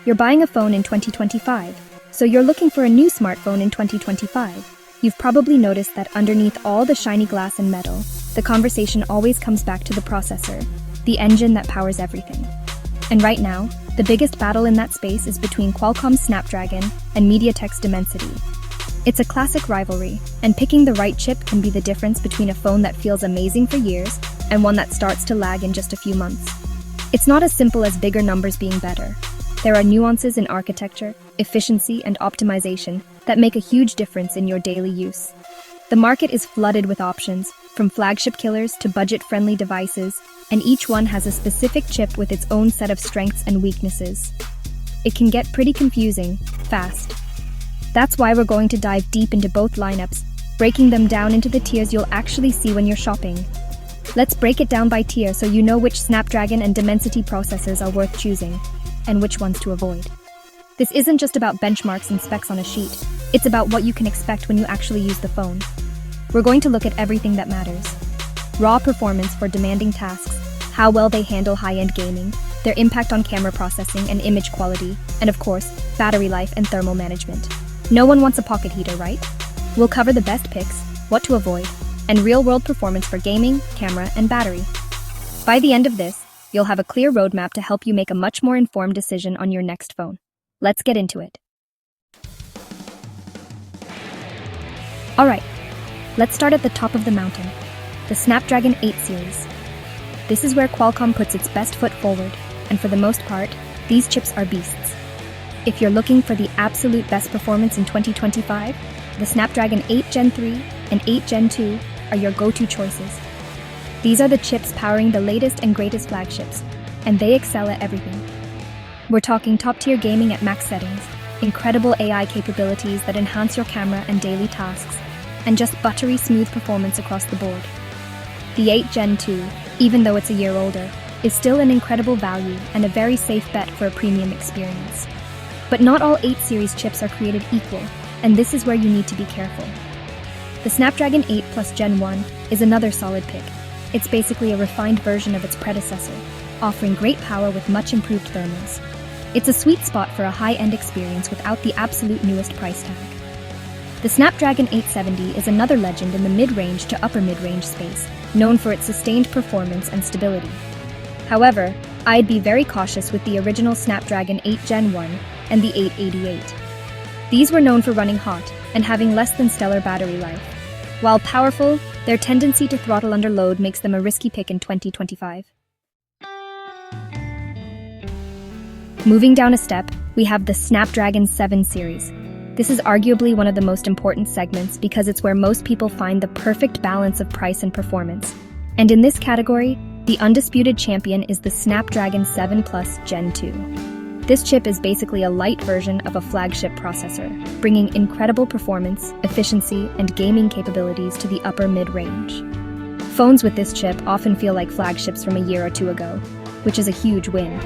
You're buying a phone in 2025, so you're looking for a new smartphone in 2025. You've probably noticed that underneath all the shiny glass and metal, the conversation always comes back to the processor, the engine that powers everything. And right now, the biggest battle in that space is between Qualcomm's Snapdragon and mediatek's Dimensity. It's a classic rivalry, and picking the right chip can be the difference between a phone that feels amazing for years and one that starts to lag in just a few months. It's not as simple as bigger numbers being better. There are nuances in architecture, efficiency, and optimization that make a huge difference in your daily use. The market is flooded with options, from flagship killers to budget-friendly devices, and each one has a specific chip with its own set of strengths and weaknesses. It can get pretty confusing, fast. That's why we're going to dive deep into both lineups, breaking them down into the tiers you'll actually see when you're shopping. Let's break it down by tier so you know which Snapdragon and Dimensity processors are worth choosing, and which ones to avoid. This isn't just about benchmarks and specs on a sheet, it's about what you can expect when you actually use the phone. We're going to look at everything that matters. Raw performance for demanding tasks, how well they handle high-end gaming, their impact on camera processing and image quality, and of course, battery life and thermal management. No one wants a pocket heater, right? We'll cover the best picks, what to avoid, and real-world performance for gaming, camera, and battery. By the end of this, you'll have a clear roadmap to help you make a much more informed decision on your next phone. Let's get into it. Alright, let's start at the top of the mountain, the Snapdragon 8 series. This is where Qualcomm puts its best foot forward, and for the most part, these chips are beasts. If you're looking for the absolute best performance in 2025, the Snapdragon 8 Gen 3 and 8 Gen 2 are your go-to choices. These are the chips powering the latest and greatest flagships, and they excel at everything. We're talking top-tier gaming at max settings, incredible AI capabilities that enhance your camera and daily tasks, and just buttery smooth performance across the board. The 8 Gen 2, even though it's a year older, is still an incredible value and a very safe bet for a premium experience. But not all 8 series chips are created equal, and this is where you need to be careful. The Snapdragon 8 Plus Gen 1 is another solid pick. It's basically a refined version of its predecessor, offering great power with much improved thermals. It's a sweet spot for a high-end experience without the absolute newest price tag. The Snapdragon 870 is another legend in the mid-range to upper mid-range space, known for its sustained performance and stability. However, I'd be very cautious with the original Snapdragon 8 Gen 1 and the 888. These were known for running hot and having less than stellar battery life. While powerful, their tendency to throttle under load makes them a risky pick in 2025. Moving down a step, we have the Snapdragon 7 series. This is arguably one of the most important segments because it's where most people find the perfect balance of price and performance. And in this category, the undisputed champion is the Snapdragon 7 Plus Gen 2. This chip is basically a light version of a flagship processor, bringing incredible performance, efficiency, and gaming capabilities to the upper mid-range. Phones with this chip often feel like flagships from a year or two ago, which is a huge win.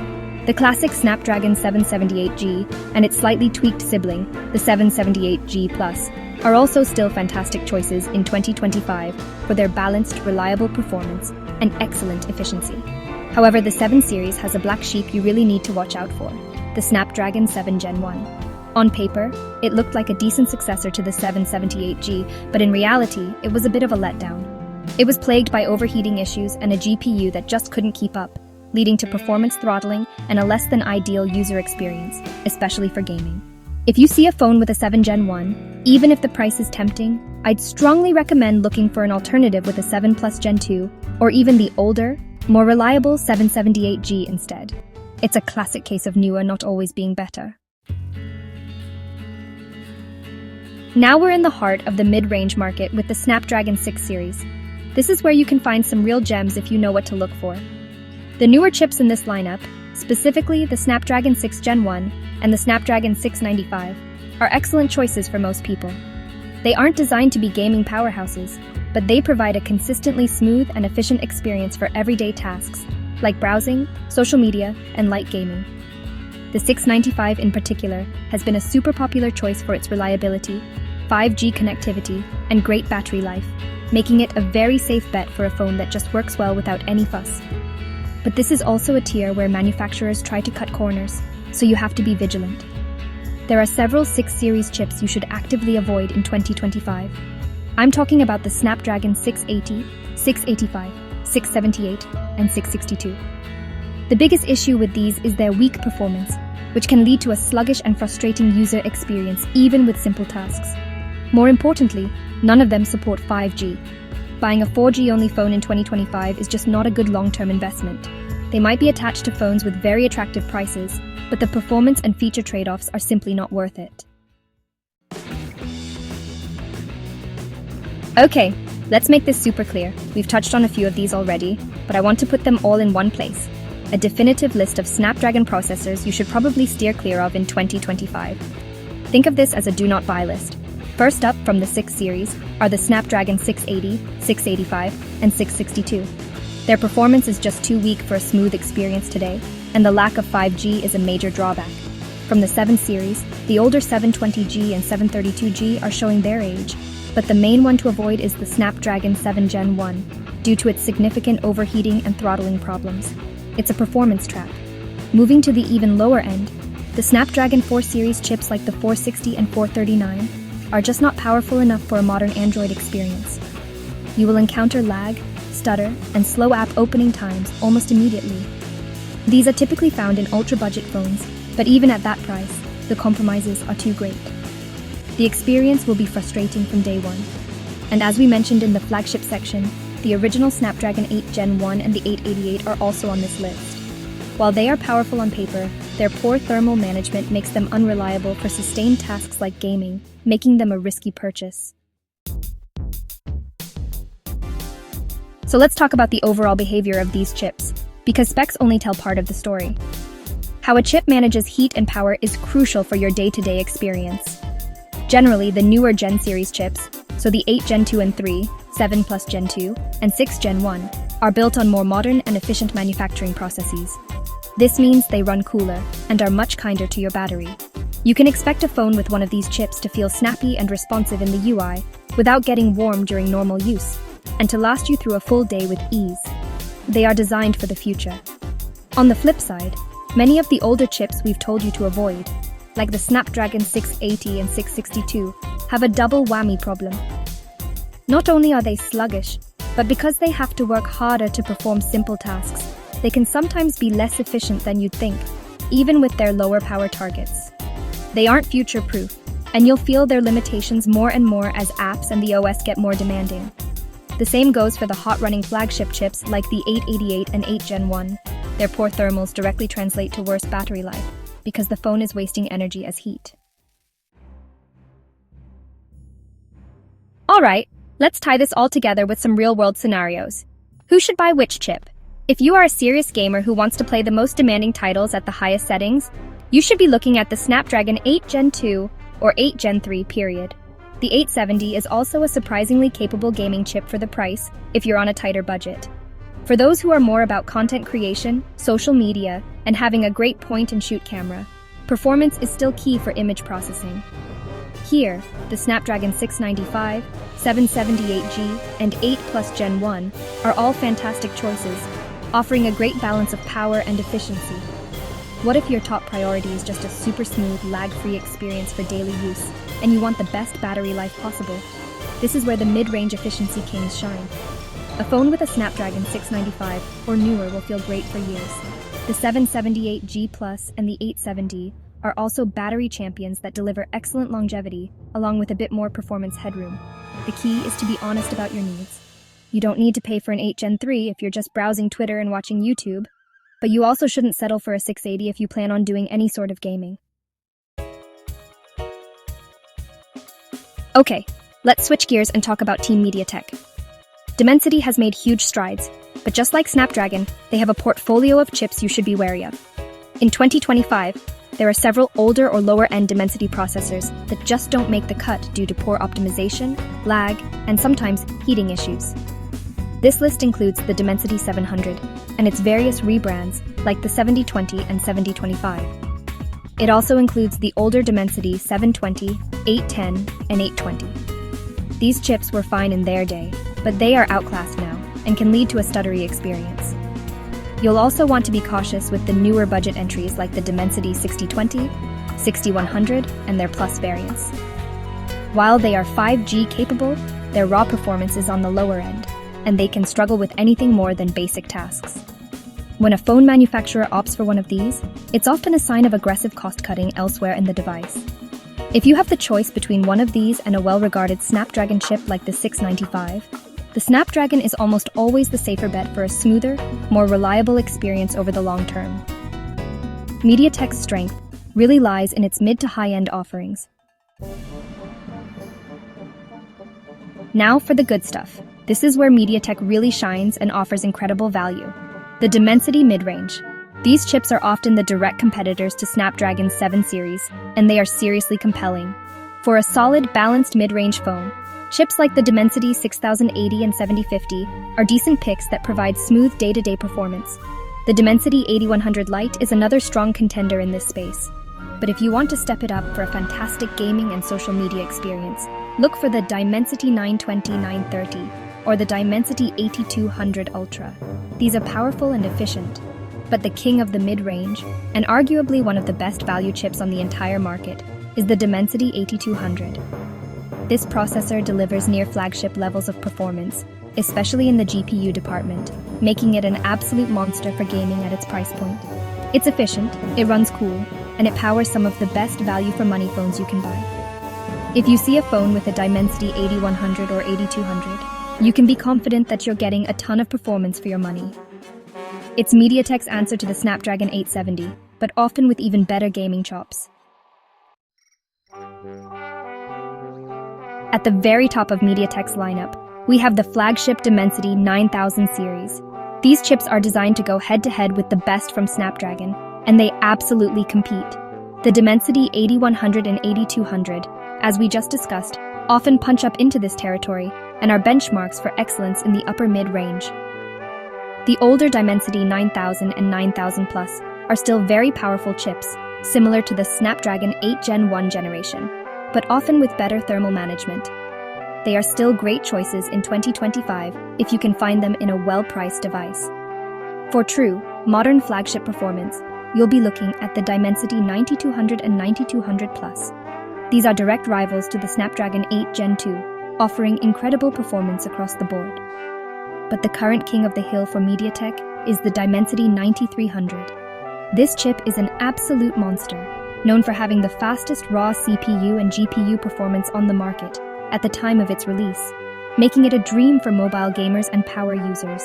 The classic Snapdragon 778G and its slightly tweaked sibling, the 778G Plus, are also still fantastic choices in 2025 for their balanced, reliable performance and excellent efficiency. However, the 7 series has a black sheep you really need to watch out for, the Snapdragon 7 Gen 1. On paper, it looked like a decent successor to the 778G, but in reality, it was a bit of a letdown. It was plagued by overheating issues and a GPU that just couldn't keep up, leading to performance throttling and a less than ideal user experience, especially for gaming. If you see a phone with a 7 Gen 1, even if the price is tempting, I'd strongly recommend looking for an alternative with a 7 Plus Gen 2, or even the older, more reliable 778G instead. It's a classic case of newer not always being better. Now we're in the heart of the mid-range market with the Snapdragon 6 series. This is where you can find some real gems if you know what to look for. The newer chips in this lineup, specifically the Snapdragon 6 Gen 1 and the Snapdragon 695, are excellent choices for most people. They aren't designed to be gaming powerhouses, but they provide a consistently smooth and efficient experience for everyday tasks, like browsing, social media, and light gaming. The 695 in particular has been a super popular choice for its reliability, 5G connectivity, and great battery life, making it a very safe bet for a phone that just works well without any fuss. But this is also a tier where manufacturers try to cut corners. so you have to be vigilant. There are several 6 series chips you should actively avoid in 2025. I'm talking about the Snapdragon 680, 685, 678, and 662. The biggest issue with these is their weak performance, which can lead to a sluggish and frustrating user experience even with simple tasks. More importantly, none of them support 5G. Buying a 4G-only phone in 2025 is just not a good long-term investment. They might be attached to phones with very attractive prices, but the performance and feature trade-offs are simply not worth it. Okay, let's make this super clear. We've touched on a few of these already, but I want to put them all in one place. A definitive list of Snapdragon processors you should probably steer clear of in 2025. Think of this as a do-not-buy list. First up from the 6 series are the Snapdragon 680, 685, and 662. Their performance is just too weak for a smooth experience today, and the lack of 5G is a major drawback. From the 7 series, the older 720G and 732G are showing their age, but the main one to avoid is the Snapdragon 7 Gen 1, due to its significant overheating and throttling problems. It's a performance trap. Moving to the even lower end, the Snapdragon 4 series chips like the 460 and 439 are just not powerful enough for a modern Android experience. You will encounter lag, stutter, and slow app opening times almost immediately. These are typically found in ultra-budget phones, but even at that price, the compromises are too great. The experience will be frustrating from day one. And as we mentioned in the flagship section, the original Snapdragon 8 Gen 1 and the 888 are also on this list. While they are powerful on paper, their poor thermal management makes them unreliable for sustained tasks like gaming, making them a risky purchase. So let's talk about the overall behavior of these chips, because specs only tell part of the story. How a chip manages heat and power is crucial for your day-to-day experience. Generally, the newer Gen series chips, so the 8 Gen 2 and 3, 7 Plus Gen 2, and 6 Gen 1, are built on more modern and efficient manufacturing processes. This means they run cooler and are much kinder to your battery. You can expect a phone with one of these chips to feel snappy and responsive in the UI without getting warm during normal use, and to last you through a full day with ease. They are designed for the future. On the flip side, many of the older chips we've told you to avoid, like the Snapdragon 680 and 662, have a double whammy problem. Not only are they sluggish, but because they have to work harder to perform simple tasks, they can sometimes be less efficient than you'd think, even with their lower power targets. They aren't future-proof, and you'll feel their limitations more and more as apps and the OS get more demanding. The same goes for the hot-running flagship chips like the 888 and 8 Gen 1. Their poor thermals directly translate to worse battery life, because the phone is wasting energy as heat. Alright, let's tie this all together with some real-world scenarios. Who should buy which chip? If you are a serious gamer who wants to play the most demanding titles at the highest settings, you should be looking at the Snapdragon 8 Gen 2 or 8 Gen 3 period. The 870 is also a surprisingly capable gaming chip for the price if you're on a tighter budget. For those who are more about content creation, social media, and having a great point-and-shoot camera, performance is still key for image processing. Here, the Snapdragon 695, 778G, and 8 Plus Gen 1 are all fantastic choices, offering a great balance of power and efficiency. What if your top priority is just a super smooth, lag-free experience for daily use, and you want the best battery life possible? This is where the mid-range efficiency kings shine. A phone with a Snapdragon 695 or newer will feel great for years. The 778G Plus and the 870 are also battery champions that deliver excellent longevity, along with a bit more performance headroom. The key is to be honest about your needs. You don't need to pay for an 8 Gen 3 if you're just browsing Twitter and watching YouTube, but you also shouldn't settle for a 680 if you plan on doing any sort of gaming. Okay, let's switch gears and talk about Team MediaTek. Dimensity has made huge strides, but just like Snapdragon, they have a portfolio of chips you should be wary of. In 2025, there are several older or lower-end Dimensity processors that just don't make the cut due to poor optimization, lag, and sometimes heating issues. This list includes the Dimensity 700 and its various rebrands like the 7020 and 7025. It also includes the older Dimensity 720, 810, and 820. These chips were fine in their day, but they are outclassed now and can lead to a stuttery experience. You'll also want to be cautious with the newer budget entries like the Dimensity 6020, 6100, and their Plus variants. While they are 5G capable, their raw performance is on the lower end, and they can struggle with anything more than basic tasks. When a phone manufacturer opts for one of these, it's often a sign of aggressive cost-cutting elsewhere in the device. If you have the choice between one of these and a well-regarded Snapdragon chip like the 695, the Snapdragon is almost always the safer bet for a smoother, more reliable experience over the long term. MediaTek's strength really lies in its mid to high-end offerings. Now for the good stuff. This is where MediaTek really shines and offers incredible value. The Dimensity mid-range. These chips are often the direct competitors to Snapdragon's 7 series, and they are seriously compelling. For a solid, balanced mid-range phone, chips like the Dimensity 6080 and 7050 are decent picks that provide smooth day-to-day performance. The Dimensity 8100 Lite is another strong contender in this space. But if you want to step it up for a fantastic gaming and social media experience, look for the Dimensity 920-930 or the Dimensity 8200 Ultra. These are powerful and efficient, but the king of the mid-range, and arguably one of the best value chips on the entire market, is the Dimensity 8200. This processor delivers near flagship levels of performance, especially in the GPU department, making it an absolute monster for gaming at its price point. It's efficient, it runs cool, and it powers some of the best value for money phones you can buy. If you see a phone with a Dimensity 8100 or 8200, you can be confident that you're getting a ton of performance for your money. It's MediaTek's answer to the Snapdragon 870, but often with even better gaming chops. At the very top of MediaTek's lineup, we have the flagship Dimensity 9000 series. These chips are designed to go head-to-head with the best from Snapdragon, and they absolutely compete. The Dimensity 8100 and 8200, as we just discussed, often punch up into this territory and are benchmarks for excellence in the upper mid-range. The older Dimensity 9000 and 9000 Plus are still very powerful chips, similar to the Snapdragon 8 Gen 1 generation, but often with better thermal management. They are still great choices in 2025 if you can find them in a well-priced device. For true, modern flagship performance, you'll be looking at the Dimensity 9200 and 9200 Plus. These are direct rivals to the Snapdragon 8 Gen 2, offering incredible performance across the board. But the current king of the hill for MediaTek is the Dimensity 9300. This chip is an absolute monster, known for having the fastest raw CPU and GPU performance on the market at the time of its release, making it a dream for mobile gamers and power users.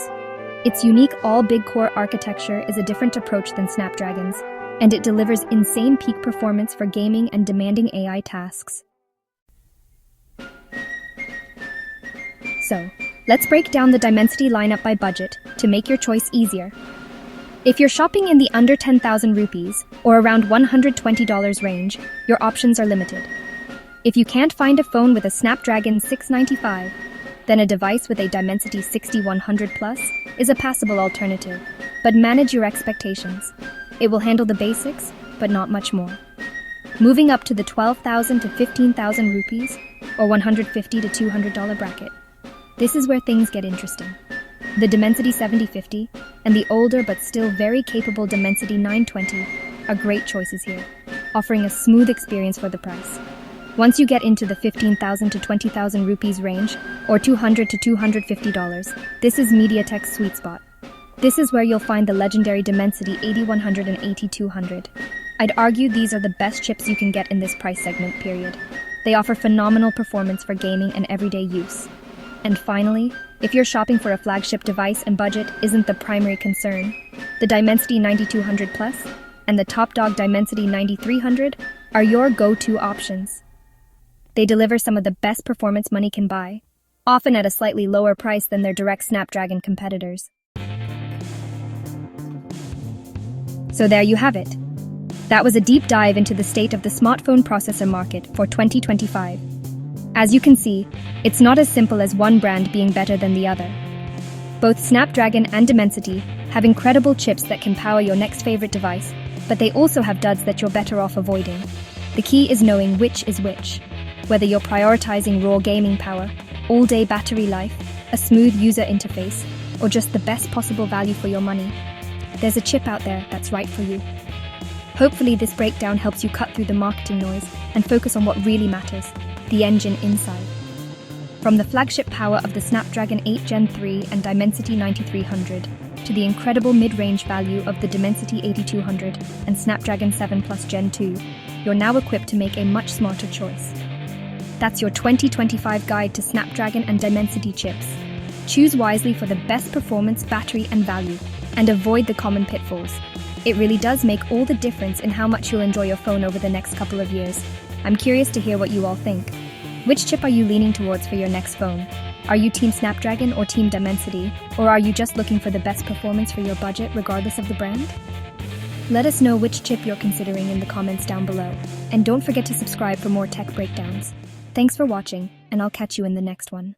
Its unique all-big-core architecture is a different approach than Snapdragon's, and it delivers insane peak performance for gaming and demanding AI tasks. So, let's break down the Dimensity lineup by budget to make your choice easier. If you're shopping in the under 10,000 rupees or around $120 range, your options are limited. If you can't find a phone with a Snapdragon 695, then a device with a Dimensity 6100 Plus is a passable alternative, but manage your expectations. It will handle the basics, but not much more. Moving up to the 12,000 to 15,000 rupees or $150 to $200 bracket. This is where things get interesting. The Dimensity 7050 and the older but still very capable Dimensity 920 are great choices here, offering a smooth experience for the price. Once you get into the 15,000 to 20,000 rupees range, or $200 to $250, this is MediaTek's sweet spot. This is where you'll find the legendary Dimensity 8100 and 8200. I'd argue these are the best chips you can get in this price segment, period. They offer phenomenal performance for gaming and everyday use. And finally, if you're shopping for a flagship device and budget isn't the primary concern, the Dimensity 9200 Plus and the top dog Dimensity 9300 are your go-to options. They deliver some of the best performance money can buy, often at a slightly lower price than their direct Snapdragon competitors. So there you have it. That was a deep dive into the state of the smartphone processor market for 2025. As you can see, it's not as simple as one brand being better than the other. Both Snapdragon and Dimensity have incredible chips that can power your next favorite device, but they also have duds that you're better off avoiding. The key is knowing which is which. Whether you're prioritizing raw gaming power, all-day battery life, a smooth user interface, or just the best possible value for your money. there's a chip out there that's right for you. Hopefully this breakdown helps you cut through the marketing noise and focus on what really matters, the engine inside. From the flagship power of the Snapdragon 8 Gen 3 and Dimensity 9300, to the incredible mid-range value of the Dimensity 8200 and Snapdragon 7 Plus Gen 2, you're now equipped to make a much smarter choice. That's your 2025 guide to Snapdragon and Dimensity chips. Choose wisely for the best performance, battery, and value, and avoid the common pitfalls. It really does make all the difference in how much you'll enjoy your phone over the next couple of years. I'm curious to hear what you all think. Which chip are you leaning towards for your next phone? Are you Team Snapdragon or Team Dimensity? Or are you just looking for the best performance for your budget regardless of the brand? Let us know which chip you're considering in the comments down below. And don't forget to subscribe for more tech breakdowns. Thanks for watching, and I'll catch you in the next one.